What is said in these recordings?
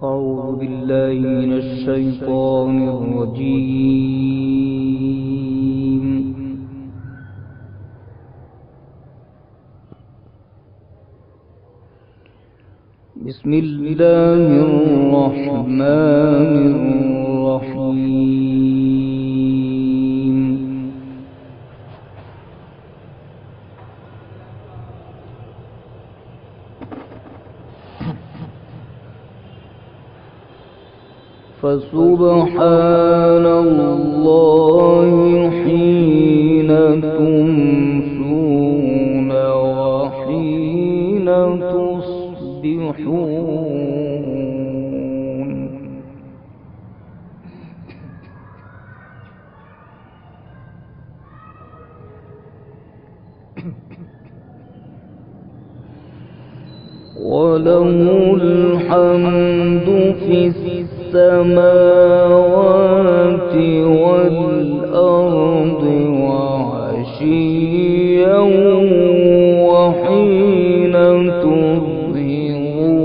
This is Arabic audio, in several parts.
أعوذ بالله من الشيطان الرجيم. بسم الله الرحمن الرحيم. فسبحان الله حين تمسون وحين تصبحون. وله الحمد في السماوات والأرض وعشيا وحين تظهرون.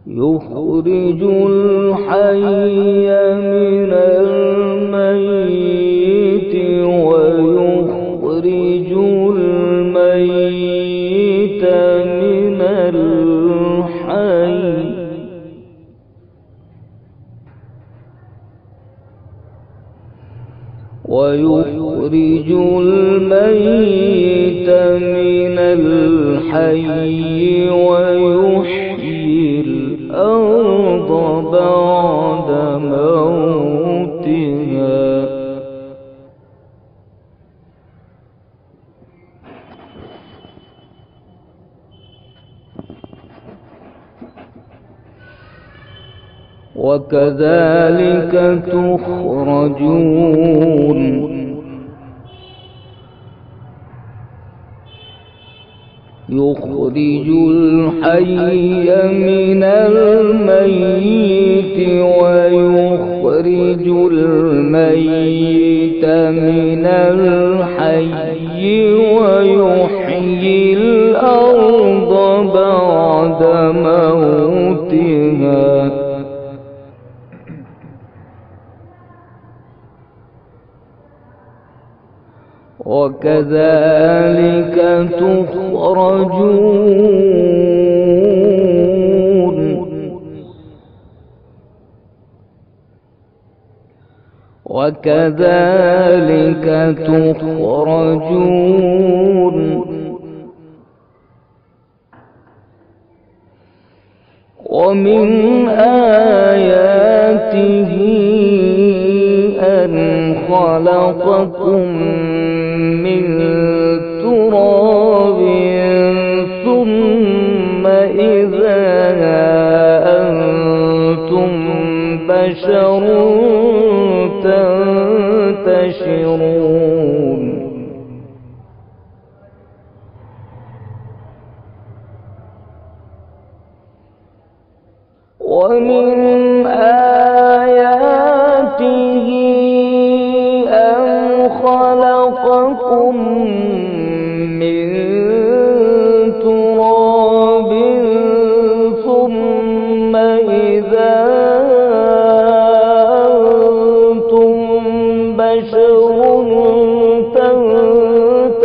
يخرج الحي من الميت ويخرج الميت من الحي ويخرج الميت من الحي ويحيي الأرض بعد موتها. وكذلك تخرجون. يخرج الحي من الميت ويخرج الميت من الحي ويحيي الأرض بعد موتها. وكذلك تخرجون. وكذلك تخرجون. ومن آياته أن خلقكم من تراب ثم إذا أنتم بشر تنتشرون. ومن آياته أن خلقكم من تراب ثم إذا أنتم بشر تنتشرون.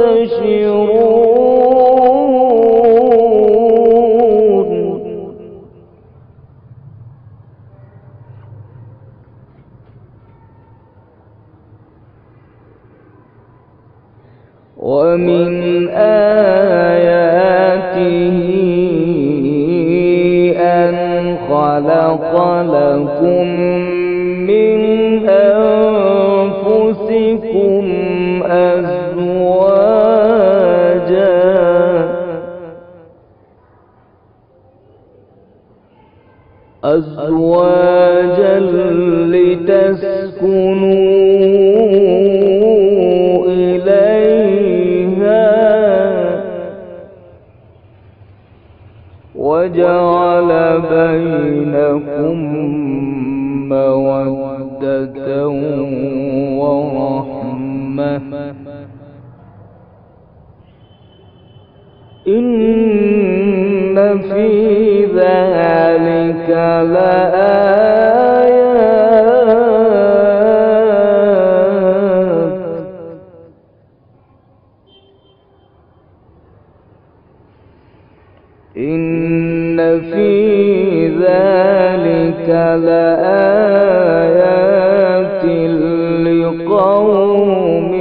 ومن آياته أن خلق لكم من أنفسكم أزواجا لتسكنوا إليها وجعل بينكم مودة ورحمة إن في ذلك لآيات إن في ذلك لآيات لقوم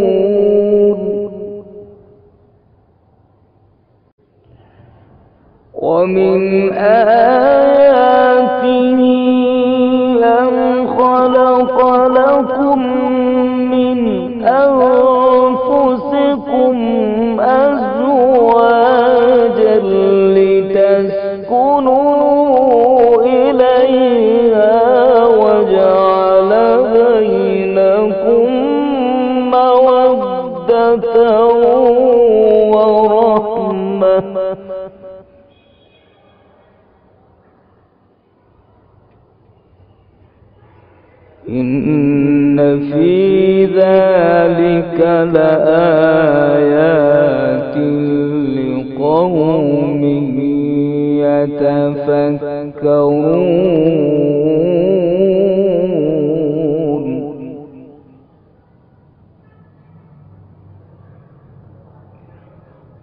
يتفكرون ومن آياته أن خلق لكم من أنفسكم أزواجا لتسكنوا إليها وجعل بينكم مودة ورحمة إن في ذلك لآيات لقوم يتفكرون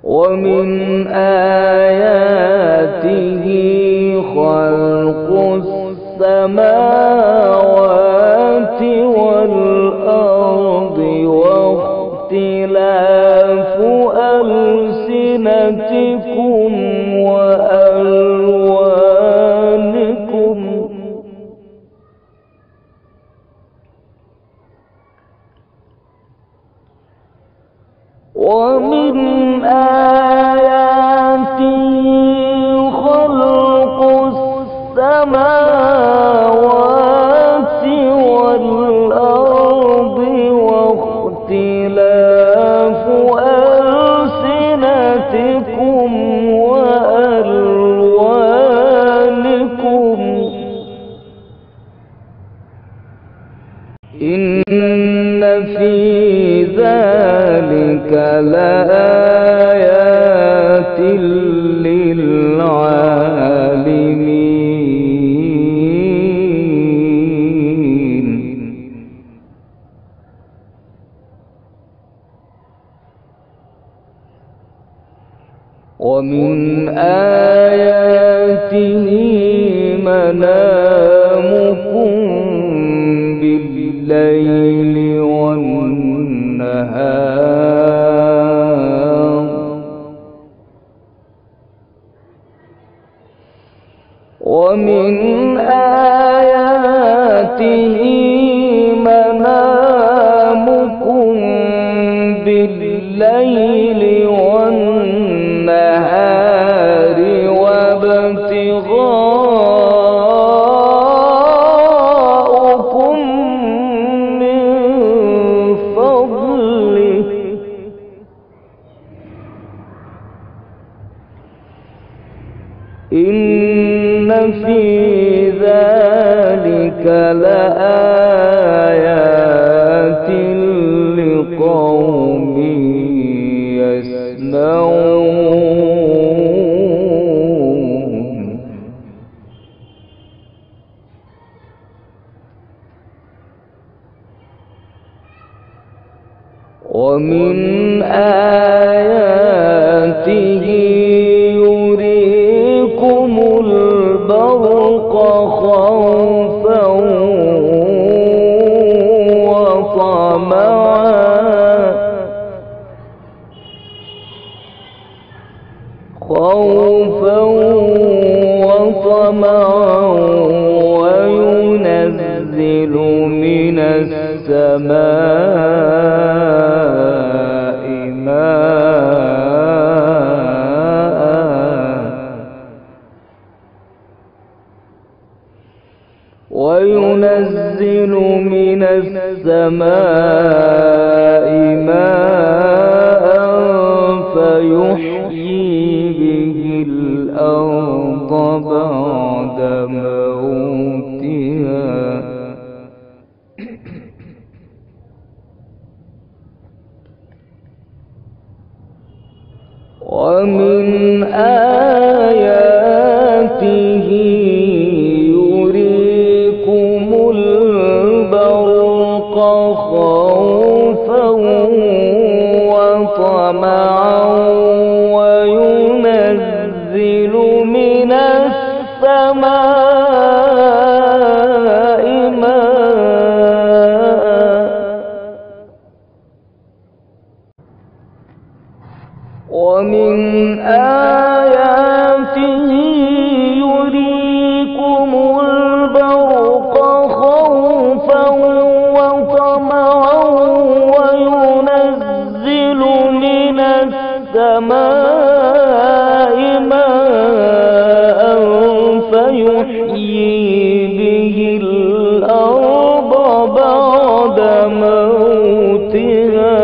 ومن آياته خلق السماوات والأرض واختلاف ألسنتكم وألوانكم ومن آياته خلق السماوات والأرض واختلاف ألسنتكم وألوانكم إن في ذلك لآيات للعالمين ومن آياته منامكم بالليل والنهار ومن آياته منامكم بالليل والنهار وابتغاؤكم من فضله إن في ذلك لآيات لقوم يسمعون ومن آياته يريكم البرق خوفا وطمعا وينزل من السماء ماء وينزل من السماء ماء فيحيي به الأرض بعد موتها ومن آياته يريكم البرق خوفا وطمعا وينزل من السماء ومن آياته يريكم البرق خوفا وطمعا وينزل من السماء ماء فيحيي به الأرض بعد موتها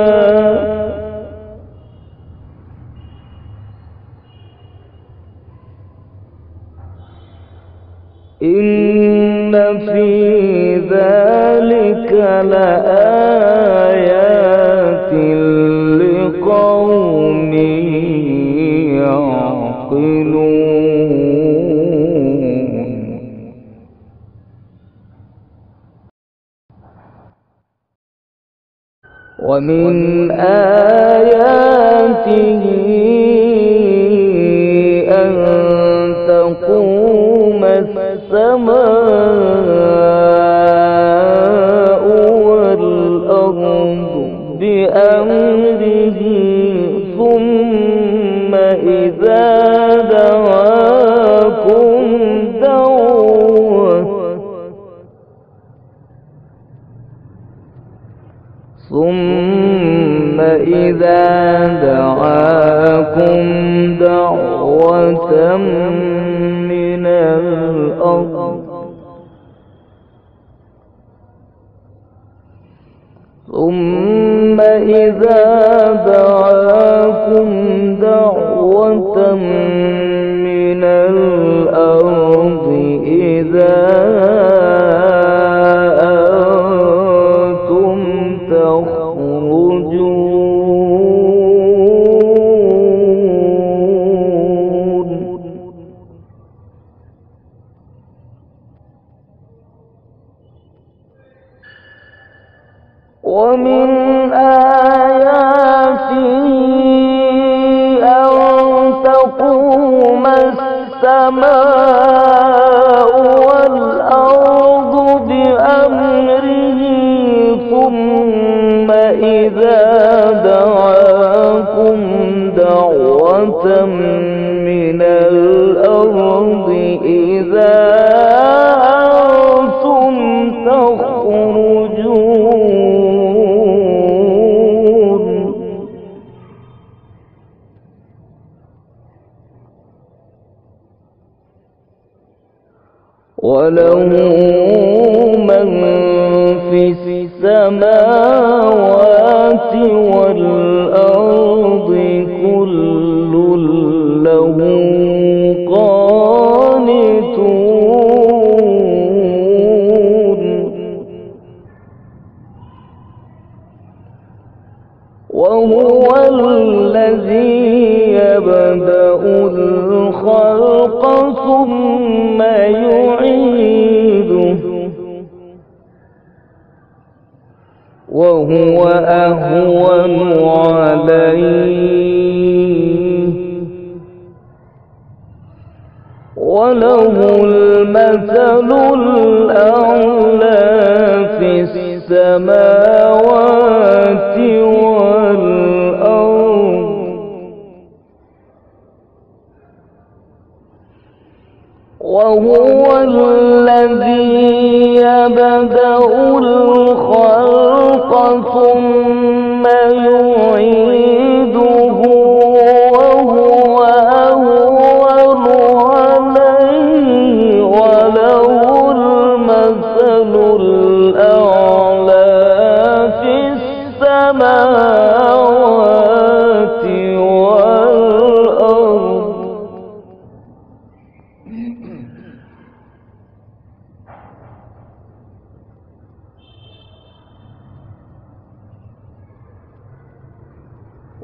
إن في ذلك لآيات لقوم يعقلون ومن آياته أن تقوم السماء والأرض بأمره ثم إذا دعاكم دعوة من الأرض ثم إذا دعاكم دعوة من الأرض إذا أنتم تخرجون ومن آياته أن تقوم السماء والأرض بأمره ثم إذا دعاكم دعوة من الأرض إذا أنتم تخرجون وله من في السماوات والأرض كل له قانتون وهو الذي يبدأ الخلق ثم يعيده وهو أهون عليه وله المثل الأعلى في السماوات والأرض وهو الذي يبدأ الخلق ثم يعيده وهو أهون عليه وله المثل الأعلى في السماوات والأرض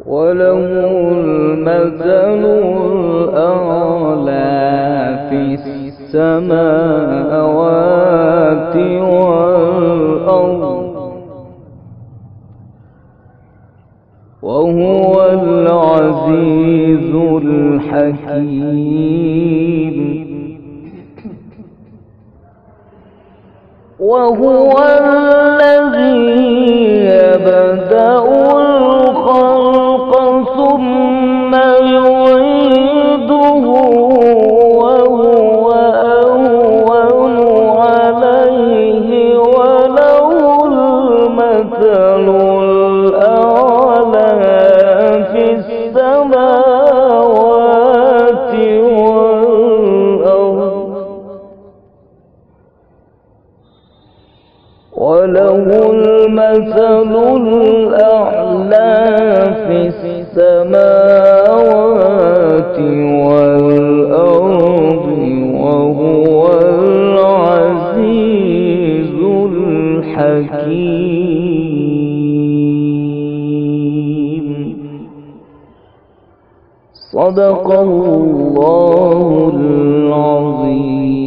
وله المثل الأعلى في السماوات والأرض وهو العزيز الحكيم. وهو الذي يبدأ الخلق ثم يعيده وهو أهون عليه وله المثل الأعلى في السماوات والأرض وله المثل الأعلى في السماوات والأرض وهو العزيز الحكيم. صدق الله العظيم.